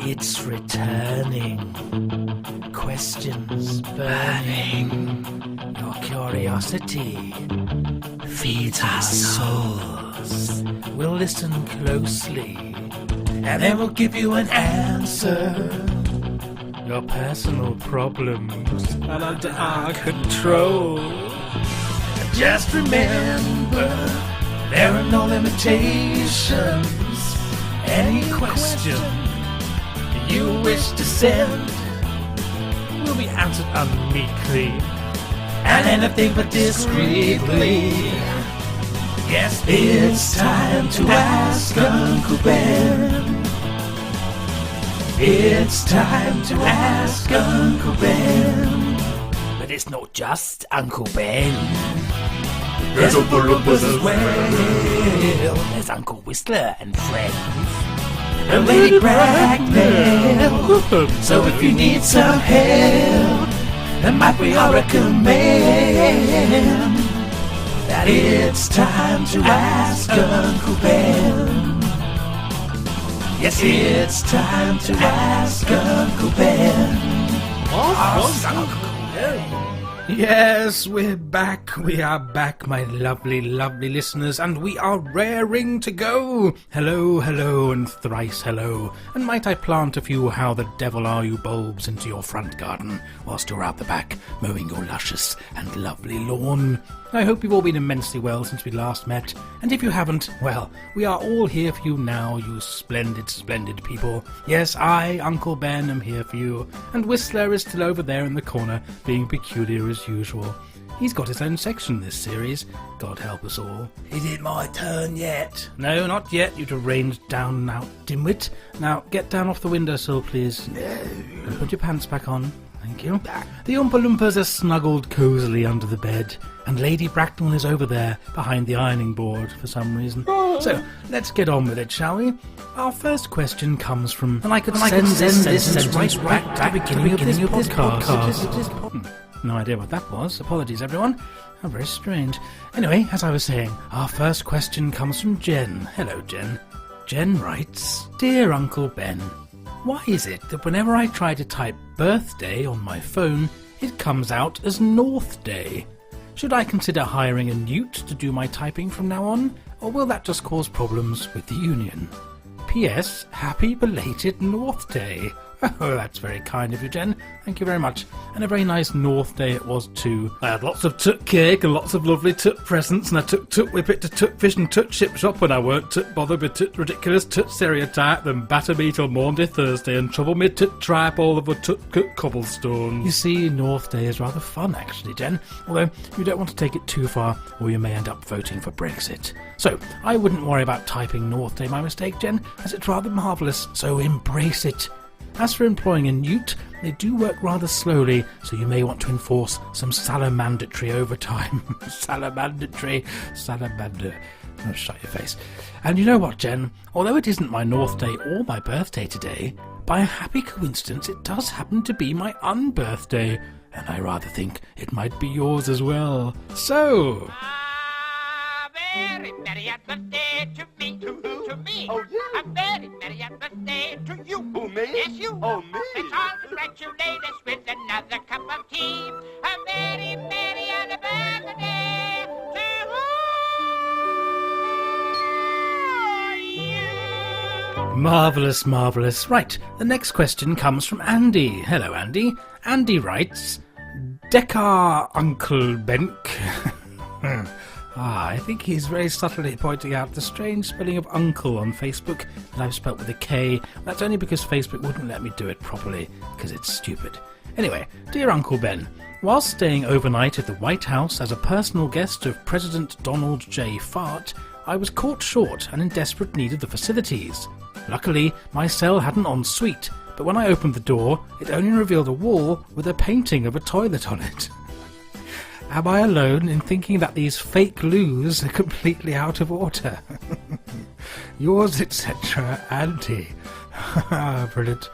It's returning. Questions burning. Your curiosity feeds our souls. We'll listen closely, and then we'll give you an answer. Your personal problems are under our control. Just remember, there are no limitations. Any question you wish to send will be answered unmeekly, and anything but discreetly. Yes, it's time to ask Uncle Ben. It's time to ask Uncle Ben. But it's not just Uncle Ben. There's Uncle Lumpus as well. There's Uncle Whistler and friends. And Lady Bracknell. So if you need some help, that might be I recommend. That it's time to ask Uncle Ben. Yes, it's time to ask Uncle Ben. Ask Uncle Ben. Yes, we're back. We are back, my lovely, lovely listeners, and we are raring to go. Hello, hello, and thrice hello. And might I plant a few how the devil are you bulbs into your front garden whilst you're out the back mowing your luscious and lovely lawn. I hope you've all been immensely well since we last met, and if you haven't, well, we are all here for you now, you splendid, splendid people. Yes, I, Uncle Ben, am here for you, and Whistler is still over there in the corner, being peculiar as usual. He's got his own section this series, God help us all. Is it my turn yet? No, not yet, you deranged down and out dimwit. Now, get down off the windowsill, please. No. And put your pants back on. Thank you. The Oompa Loompas are snuggled cosily under the bed, and Lady Bracknell is over there behind the ironing board for some reason. So, let's get on with it, shall we? Our first question comes from... And I could send this sentence right back to the beginning of this podcast. No idea what that was. Apologies, everyone. How very strange. Anyway, as I was saying, our first question comes from Jen. Hello, Jen. Jen writes, Dear Uncle Ben, why is it that whenever I try to type birthday on my phone, it comes out as North Day? Should I consider hiring a newt to do my typing from now on, or will that just cause problems with the union? P.S. Happy belated North Day. Oh, that's very kind of you, Jen. Thank you very much. And a very nice North Day it was too. I had lots of took cake and lots of lovely took presents, and I took whippet to took fish and took ship shop when I weren't took bothered with took ridiculous took stereotype, then batter me till Maundy Thursday and trouble me took tripe all over took cook cobblestone. You see, North Day is rather fun actually, Jen, although you don't want to take it too far or you may end up voting for Brexit. So, I wouldn't worry about typing North Day, my mistake, Jen, as it's rather marvellous, so embrace it. As for employing a newt, they do work rather slowly, so you may want to enforce some salamandatory overtime. Salamander. Oh, shut your face. And you know what, Jen? Although it isn't my North Day or my birthday today, by a happy coincidence it does happen to be my unbirthday, and I rather think it might be yours as well. So... very merry birthday to me, to me. Oh, yeah. A very merry birthday to you. Oh, me? Yes, you. Oh, me? Let's all congratulate us with another cup of tea. A very merry birthday to you. Marvellous, marvellous. Right, the next question comes from Andy. Hello, Andy. Andy writes, Dekar Uncle Benk. I think he's very subtly pointing out the strange spelling of uncle on Facebook that I've spelt with a K. That's only because Facebook wouldn't let me do it properly, because it's stupid. Anyway, dear Uncle Ben, whilst staying overnight at the White House as a personal guest of President Donald J. Fart, I was caught short and in desperate need of the facilities. Luckily, my cell had an ensuite, but when I opened the door, it only revealed a wall with a painting of a toilet on it. Am I alone in thinking that these fake loos are completely out of order? Yours, etc., Andy. Brilliant.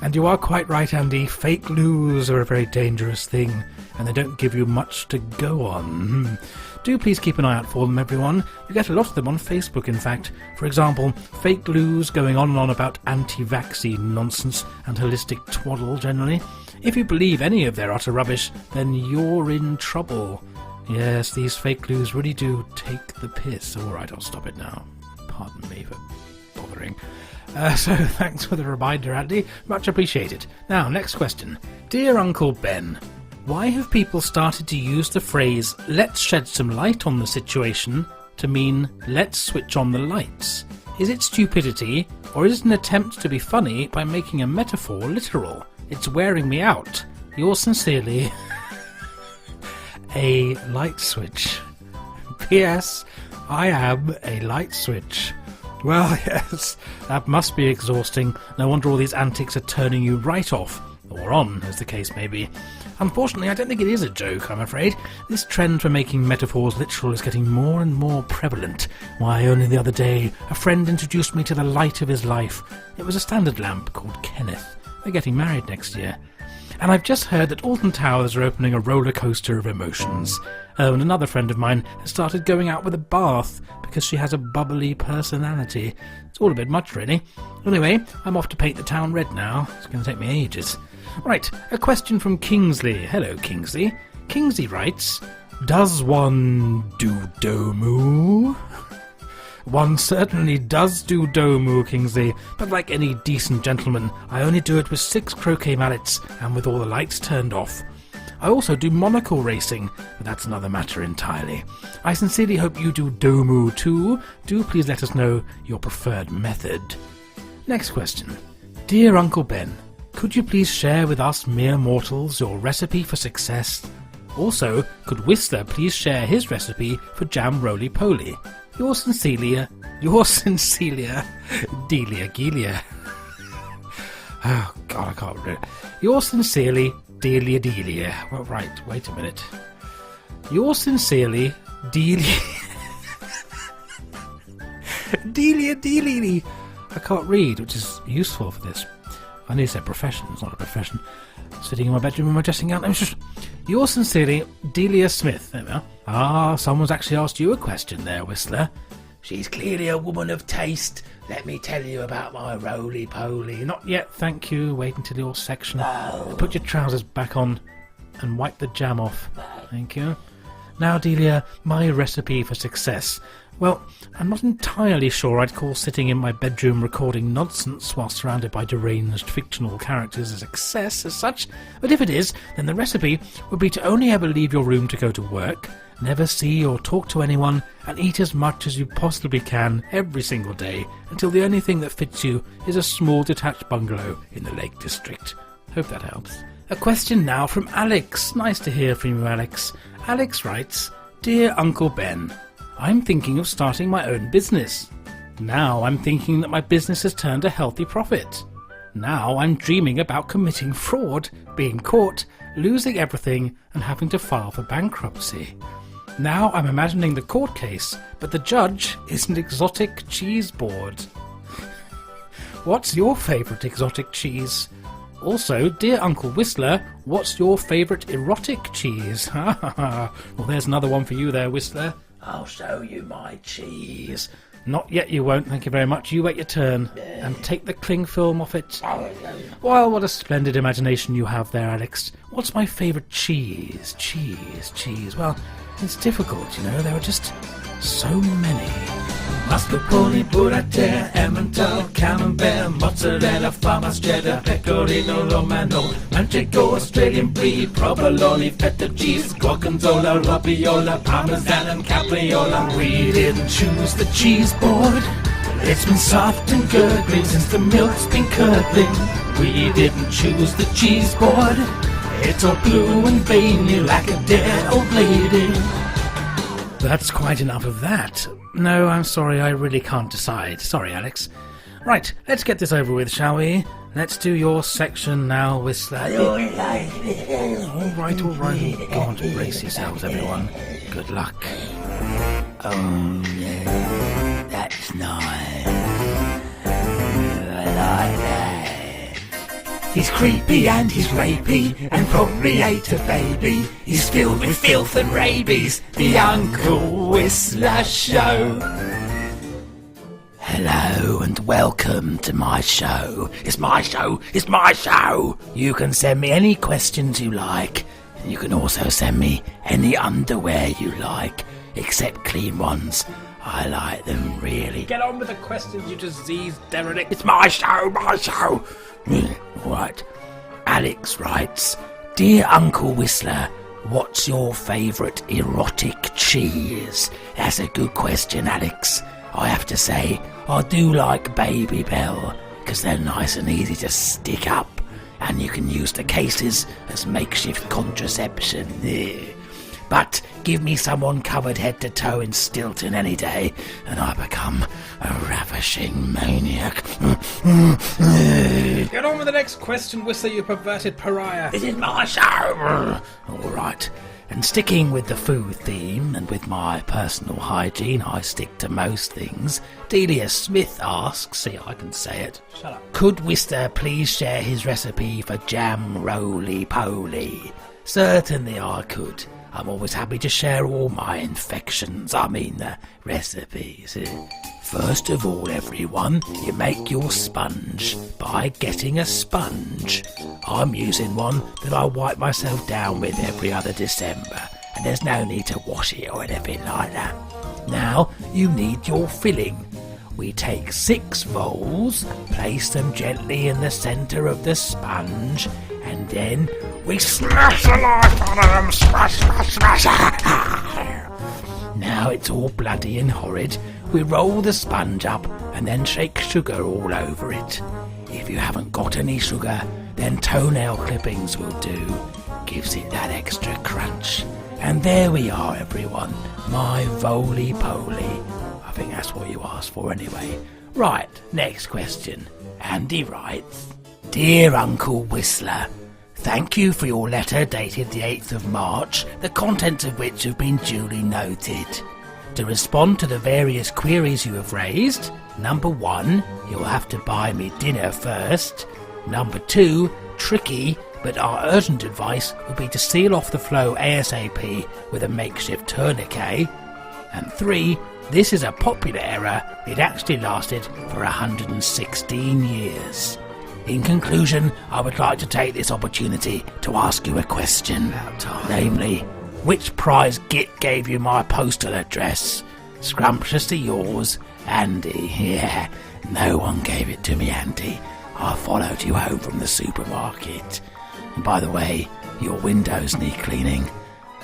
And you are quite right, Andy. Fake loos are a very dangerous thing, and they don't give you much to go on. Do please keep an eye out for them, everyone. You get a lot of them on Facebook, in fact. For example, fake news going on and on about anti-vaccine nonsense and holistic twaddle generally. If you believe any of their utter rubbish, then you're in trouble. Yes, these fake news really do take the piss. All right, I'll stop it now. Pardon me for bothering. So thanks for the reminder, Andy. Much appreciated. Now, next question. Dear Uncle Ben, why have people started to use the phrase "let's shed some light on the situation" to mean "let's switch on the lights"? Is it stupidity, or is it an attempt to be funny by making a metaphor literal? It's wearing me out. Yours sincerely, a light switch. P.S. I am a light switch. Well, yes, that must be exhausting. No wonder all these antics are turning you right off, or on, as the case may be. Unfortunately, I don't think it is a joke, I'm afraid. This trend for making metaphors literal is getting more and more prevalent. Why, only the other day, a friend introduced me to the light of his life. It was a standard lamp called Kenneth. They're getting married next year. And I've just heard that Alton Towers are opening a roller coaster of emotions. Oh, and another friend of mine has started going out with a bath because she has a bubbly personality. It's all a bit much, really. Anyway, I'm off to paint the town red now. It's going to take me ages. Right, a question from Kingsley. Hello, Kingsley. Kingsley writes, does one do domu? One certainly does do domu, Kingsley, but like any decent gentleman, I only do it with 6 croquet mallets and with all the lights turned off. I also do monocle racing, but that's another matter entirely. I sincerely hope you do domu too. Do please let us know your preferred method. Next question. Dear Uncle Ben, could you please share with us mere mortals your recipe for success? Also, could Whistler please share his recipe for jam roly-poly? Yours sincerely, Delia Gelia. Oh, God, I can't read it. Yours sincerely, Delia. Well, right, wait a minute. Yours sincerely, Delia. Delia. I can't read, which is useful for this. I nearly said profession. It's not a profession. Sitting in my bedroom with my dressing gown. Yours sincerely, Delia Smith. There we are. Ah, someone's actually asked you a question there, Whistler. She's clearly a woman of taste. Let me tell you about my roly-poly. Not yet, thank you. Wait until your section. No. Put your trousers back on and wipe the jam off. Thank you. Now, Delia, my recipe for success. Well, I'm not entirely sure I'd call sitting in my bedroom recording nonsense while surrounded by deranged fictional characters a success as such, but if it is, then the recipe would be to only ever leave your room to go to work, never see or talk to anyone, and eat as much as you possibly can every single day until the only thing that fits you is a small detached bungalow in the Lake District. Hope that helps. A question now from Alex. Nice to hear from you, Alex. Alex writes, Dear Uncle Ben, I'm thinking of starting my own business. Now I'm thinking that my business has turned a healthy profit. Now I'm dreaming about committing fraud, being caught, losing everything, and having to file for bankruptcy. Now I'm imagining the court case, but the judge is an exotic cheese board. What's your favourite exotic cheese? Also, dear Uncle Whistler, what's your favourite erotic cheese? Well, there's another one for you there, Whistler. I'll show you my cheese. Not yet, you won't, thank you very much. You wait your turn and take the cling film off it. Well, what a splendid imagination you have there, Alex. What's my favourite cheese? Cheese. Well, it's difficult, you know. There are just so many. Mascarpone, burrata, Emmental, Camembert, mozzarella, farmer's cheddar, pecorino romano, manchego, Australian brie, provolone, feta cheese, gorgonzola, robiola, parmesan and capriola. We didn't choose the cheese board. It's been soft and gurgling since the milk's been curdling. We didn't choose the cheese board. It's all blue and veiny like a dead old lady. That's quite enough of that. No, I'm sorry, I really can't decide. Sorry, Alex. Right, let's get this over with, shall we? Let's do your section now, Whistler. All right. Go on to brace yourselves, everyone. Good luck. Oh, yeah, that's nice. I like that. He's creepy and he's rapey, and probably ate a baby. He's filled with filth and rabies, the Uncle Whistler Show. Hello and welcome to my show. It's my show, it's my show. You can send me any questions you like. And you can also send me any underwear you like, except clean ones. I like them really. Get on with the questions, you diseased derelict. It's my show, my show. Right. Alex writes, Dear Uncle Whistler, what's your favourite erotic cheese? That's a good question, Alex. I have to say, I do like Baby Bell, because they're nice and easy to stick up, and you can use the cases as makeshift contraception. But give me someone covered head to toe in Stilton any day, and I become a ravishing maniac. Get on with the next question, Whistler, you perverted pariah. This is my show. All right. And sticking with the food theme and with my personal hygiene, I stick to most things. Delia Smith asks, see, I can say it. Shut up. Could Whistler please share his recipe for jam roly-poly? Certainly I could. I'm always happy to share all my infections, recipes. First of all, everyone, you make your sponge by getting a sponge. I'm using one that I wipe myself down with every other December, and there's no need to wash it or anything like that. Now, you need your filling. We take 6 voles, place them gently in the centre of the sponge, and then we smash the life out of them. Smash, smash, smash. Now it's all bloody and horrid. We roll the sponge up and then shake sugar all over it. If you haven't got any sugar, then toenail clippings will do. Gives it that extra crunch. And there we are, everyone. My voly-poly. I think that's what you asked for anyway. Right, next question. Andy writes, Dear Uncle Whistler, thank you for your letter dated the 8th of March, the contents of which have been duly noted. To respond to the various queries you have raised, number 1, you'll have to buy me dinner first. Number 2, tricky, but our urgent advice would be to seal off the flow ASAP with a makeshift tourniquet. And 3, this is a popular error. It actually lasted for 116 years. In conclusion, I would like to take this opportunity to ask you a question. Namely, which prize git gave you my postal address? Scrumptiously yours, Andy. Yeah, no one gave it to me, Andy. I followed you home from the supermarket. And by the way, your windows need cleaning.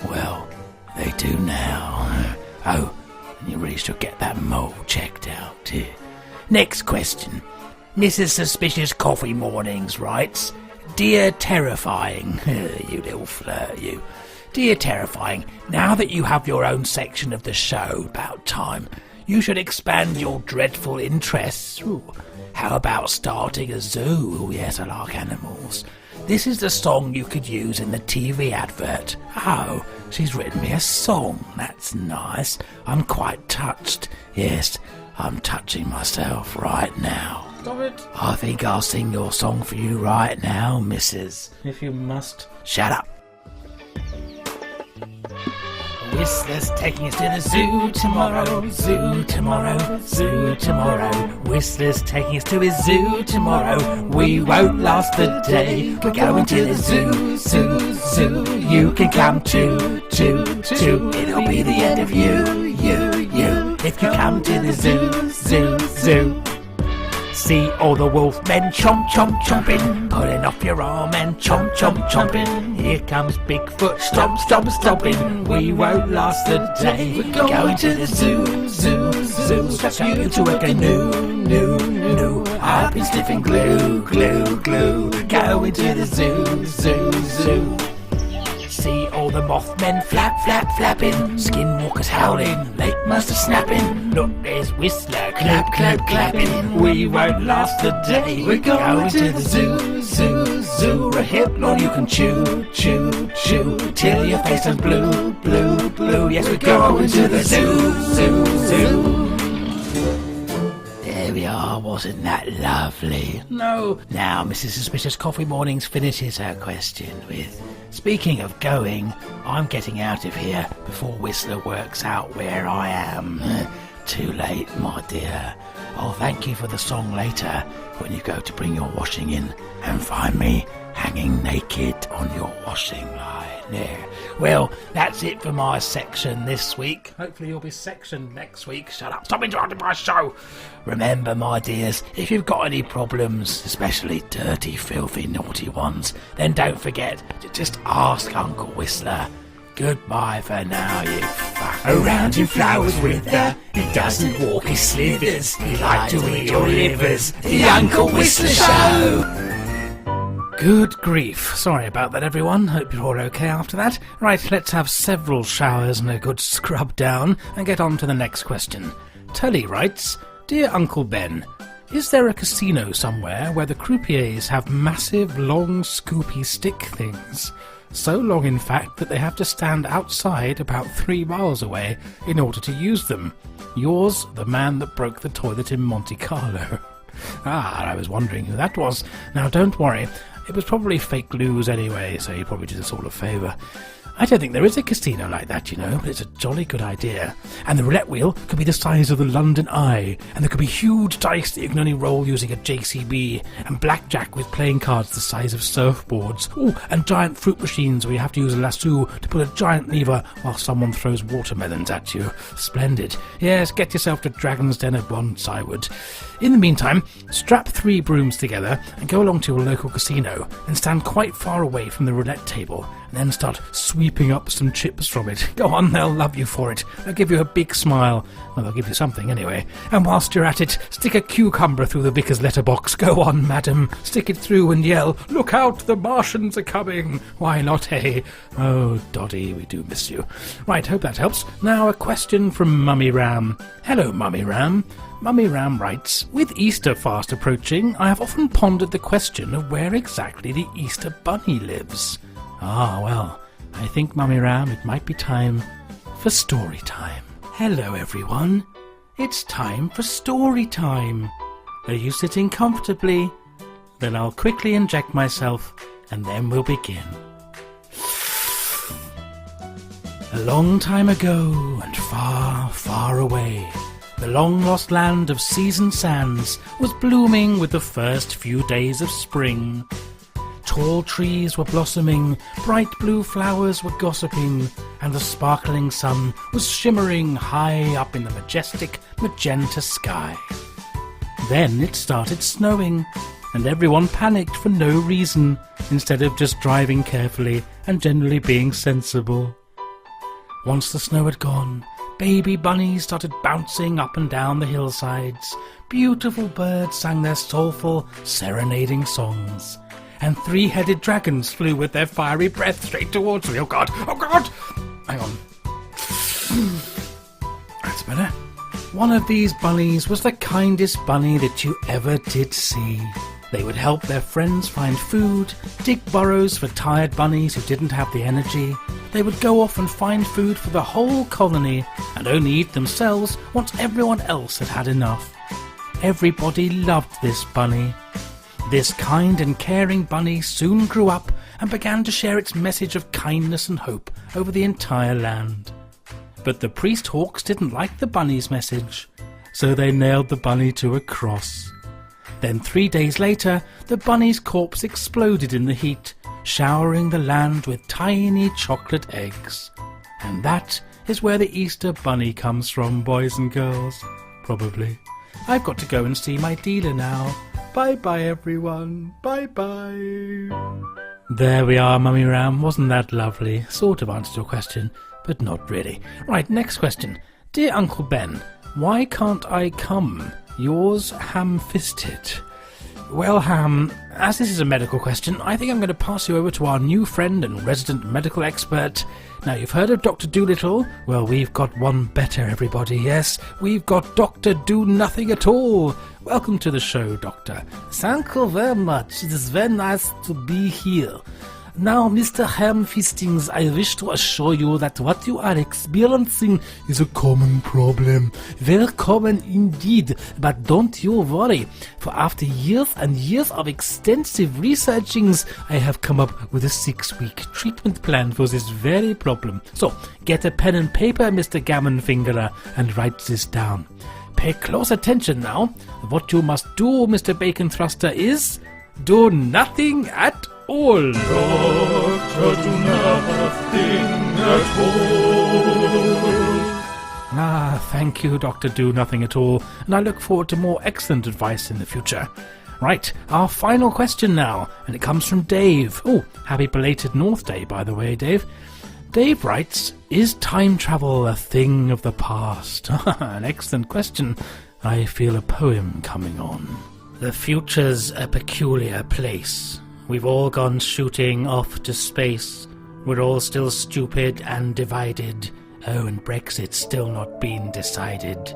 Well, they do now. Oh, and you really should get that mole checked out. Next question. Mrs. Suspicious Coffee Mornings writes, Dear Terrifying, you little flirt, you. Dear Terrifying, now that you have your own section of the show, about time, you should expand your dreadful interests. Ooh, how about starting a zoo? Oh yes, I like animals. This is the song you could use in the TV advert. Oh, she's written me a song. That's nice. I'm quite touched. Yes, I'm touching myself right now. Stop it. I think I'll sing your song for you right now, Mrs. If you must. Shut up. Whistler's taking us to the zoo tomorrow, zoo tomorrow, zoo tomorrow. Whistler's taking us to his zoo tomorrow. We won't last the day. We're going to the zoo, zoo, zoo. You can come too, too, too. It'll be the end of you, you. If you come to the zoo, zoo, zoo. See all the wolfmen chomp, chomp, chomping, pulling off your arm and chomp, chomp, chomping. Here comes Bigfoot, stomp, stomp, stomping. We won't last the day. We're going to the zoo, zoo, zoo. Strap you to a canoe, new. I've been sniffing glue, glue, glue. Going to the zoo, zoo, zoo. See all the Mothmen flap, flap, flapping, skinwalkers howling, lake monsters snapping. Look, there's Whistler clap, clap, clapping. We won't last the day. We're going to the zoo, zoo, zoo. A hypnol you can chew, chew, chew, till your face turns blue, blue, blue. Yes, we're going to the zoo, zoo, zoo. There we are. Oh, wasn't that lovely? No. Now, Mrs. Suspicious Coffee Mornings finishes her question with, speaking of going, I'm getting out of here before Whistler works out where I am. Too late, my dear. I'll thank you for the song later when you go to bring your washing in and find me hanging naked on your washing line there. Well, that's it for my section this week. Hopefully you'll be sectioned next week. Shut up. Stop interrupting my show. Remember, my dears, if you've got any problems, especially dirty, filthy, naughty ones, then don't forget to just ask Uncle Whistler. Goodbye for now, you fuck. Around in flowers with her, he doesn't walk, he slithers. He like to eat your livers. The Uncle Whistler Show. Good grief. Sorry about that, everyone. Hope you're all okay after that. Right, let's have several showers and a good scrub down and get on to the next question. Tully writes, Dear Uncle Ben, is there a casino somewhere where the croupiers have massive, long, scoopy stick things? So long, in fact, that they have to stand outside about 3 miles away in order to use them. Yours, the man that broke the toilet in Monte Carlo. I was wondering who that was. Now, don't worry. It was probably fake news anyway, so he probably did us all a favour. I don't think there is a casino like that, you know, but it's a jolly good idea. And the roulette wheel could be the size of the London Eye, and there could be huge dice that you can only roll using a JCB, and blackjack with playing cards the size of surfboards. Oh, and giant fruit machines where you have to use a lasso to pull a giant lever while someone throws watermelons at you. Splendid. Yes, get yourself to Dragon's Den at once, I would. In the meantime, strap 3 brooms together and go along to your local casino and stand quite far away from the roulette table and then start sweeping up some chips from it. Go on, they'll love you for it. They'll give you a big smile. Well, they'll give you something anyway. And whilst you're at it, stick a cucumber through the vicar's letterbox. Go on, madam. Stick it through and yell, "Look out, the Martians are coming." Why not, hey? Oh, Doddy, we do miss you. Right, hope that helps. Now a question from Mummy Ram. Hello, Mummy Ram. Mummy Ram writes, with Easter fast approaching, I have often pondered the question of where exactly the Easter Bunny lives. Ah, well, I think, Mummy Ram, it might be time for story time. Hello, everyone. It's time for story time. Are you sitting comfortably? Then I'll quickly inject myself, and then we'll begin. A long time ago, and far, far away, the long-lost land of seas and sands was blooming with the first few days of spring. Tall trees were blossoming, bright blue flowers were gossiping, and the sparkling sun was shimmering high up in the majestic magenta sky. Then it started snowing, and everyone panicked for no reason, instead of just driving carefully and generally being sensible. Once the snow had gone, baby bunnies started bouncing up and down the hillsides. Beautiful birds sang their soulful, serenading songs. And 3-headed dragons flew with their fiery breath straight towards me. Oh God! Oh God! Hang on. That's better. One of these bunnies was the kindest bunny that you ever did see. They would help their friends find food, dig burrows for tired bunnies who didn't have the energy. They would go off and find food for the whole colony and only eat themselves once everyone else had had enough. Everybody loved this bunny. This kind and caring bunny soon grew up and began to share its message of kindness and hope over the entire land. But the priest hawks didn't like the bunny's message, so they nailed the bunny to a cross. Then 3 days later, the bunny's corpse exploded in the heat, showering the land with tiny chocolate eggs. And that is where the Easter Bunny comes from, boys and girls. Probably. I've got to go and see my dealer now. Bye-bye, everyone. Bye-bye. There we are, Mummy Ram. Wasn't that lovely? Sort of answered your question, but not really. Right, next question. Dear Uncle Ben, why can't I come? Yours, Ham-Fisted. Well, Ham, as this is a medical question, I think I'm going to pass you over to our new friend and resident medical expert. Now, you've heard of Dr. Dolittle? Well, we've got one better, everybody, yes. We've got Dr. Do-Nothing-at-all. Welcome to the show, Doctor. Thank you very much. It is very nice to be here. Now, Mr. Ham-Fistings, I wish to assure you that what you are experiencing is a common problem. Very common indeed, but don't you worry, for after years and years of extensive researchings, I have come up with a 6-week treatment plan for this very problem. So, get a pen and paper, Mr. Gammon-Fingerer, and write this down. Pay close attention now. What you must do, Mr. Bacon-Thruster, is do nothing at all. Doctor, do nothing at all. Thank you, Dr. Do Nothing at All, and I look forward to more excellent advice in the future. Right, our final question now, and it comes from Dave. Oh, happy belated North Day, by the way, Dave. Dave writes, is time travel a thing of the past? An excellent question. I feel a poem coming on. The future's a peculiar place. We've all gone shooting off to space. We're all still stupid and divided. Oh, and Brexit's still not been decided.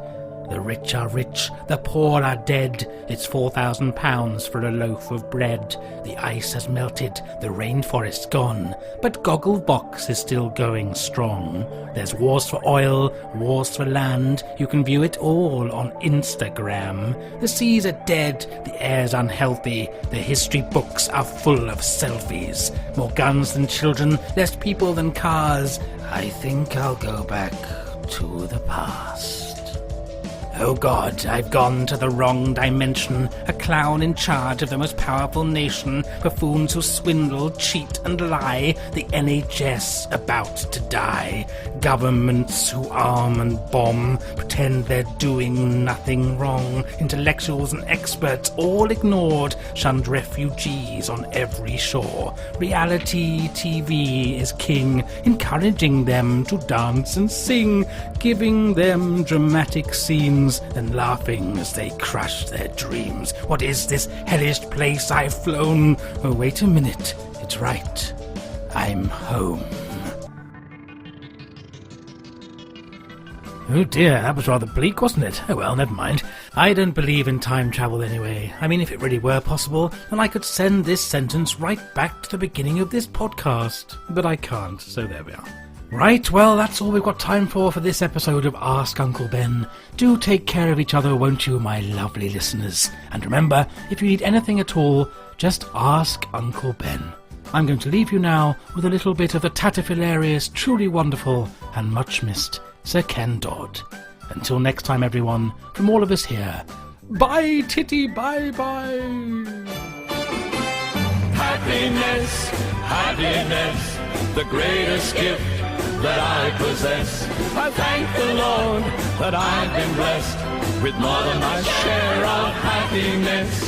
The rich are rich, the poor are dead. It's £4,000 for a loaf of bread. The ice has melted, the rainforest's gone, but Gogglebox is still going strong. There's wars for oil, wars for land. You can view it all on Instagram. The seas are dead, the air's unhealthy. The history books are full of selfies. More guns than children, less people than cars. I think I'll go back to the past. Oh God, I've gone to the wrong dimension. A clown in charge of the most powerful nation. Buffoons who swindle, cheat and lie. The NHS about to die. Governments who arm and bomb. Pretend they're doing nothing wrong. Intellectuals and experts all ignored. Shunned refugees on every shore. Reality TV is king. Encouraging them to dance and sing. Giving them dramatic scenes. And laughing as they crush their dreams. What is this hellish place I've flown? Oh, wait a minute. It's right. I'm home. Oh dear, that was rather bleak, wasn't it? Oh well, never mind. I don't believe in time travel anyway. I mean, if it really were possible, then I could send this sentence right back to the beginning of this podcast. But I can't, so there we are. Right, well, that's all we've got time for this episode of Ask Uncle Ben. Do take care of each other, won't you, my lovely listeners? And remember, if you need anything at all, just ask Uncle Ben. I'm going to leave you now with a little bit of the tatterfilarious, truly wonderful, and much missed Sir Ken Dodd. Until next time, everyone, from all of us here, bye, titty, bye-bye. Happiness, happiness, the greatest gift that I possess. I thank the Lord that I've been blessed with more than my share of happiness.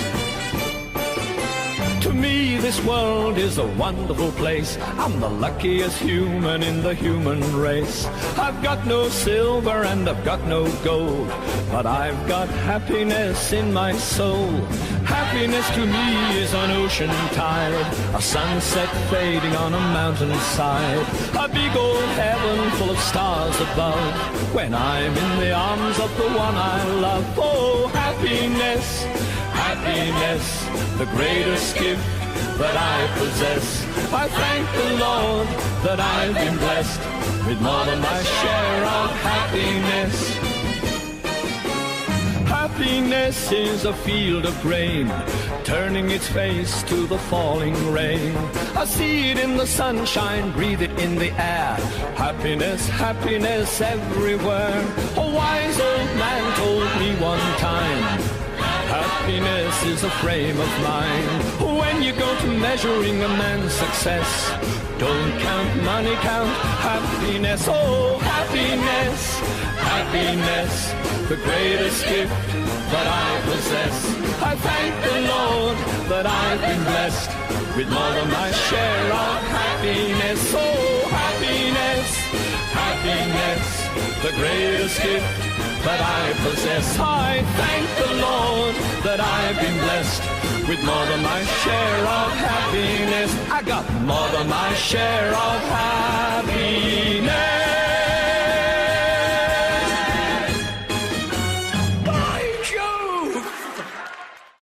To me this world is a wonderful place. I'm the luckiest human in the human race. I've got no silver and I've got no gold, but I've got happiness in my soul. Happiness to me is an ocean tide, a sunset fading on a mountainside, a big old heaven full of stars above, when I'm in the arms of the one I love. Oh, happiness, happiness, the greatest gift that I possess. I thank the Lord that I've been blessed with more than my share of happiness. Happiness is a field of grain, turning its face to the falling rain. I see it in the sunshine, breathe it in the air. Happiness, happiness everywhere. A wise old man told me one time, happiness is a frame of mind. When you go to measuring a man's success, don't count money, count happiness. Oh, happiness, happiness, the greatest gift that I possess. I thank the Lord that I've been blessed with more than my share of happiness. Oh, happiness, happiness, the greatest gift that I possess. I thank the Lord that I've been blessed with more than my share of happiness. I got more than my share of happiness.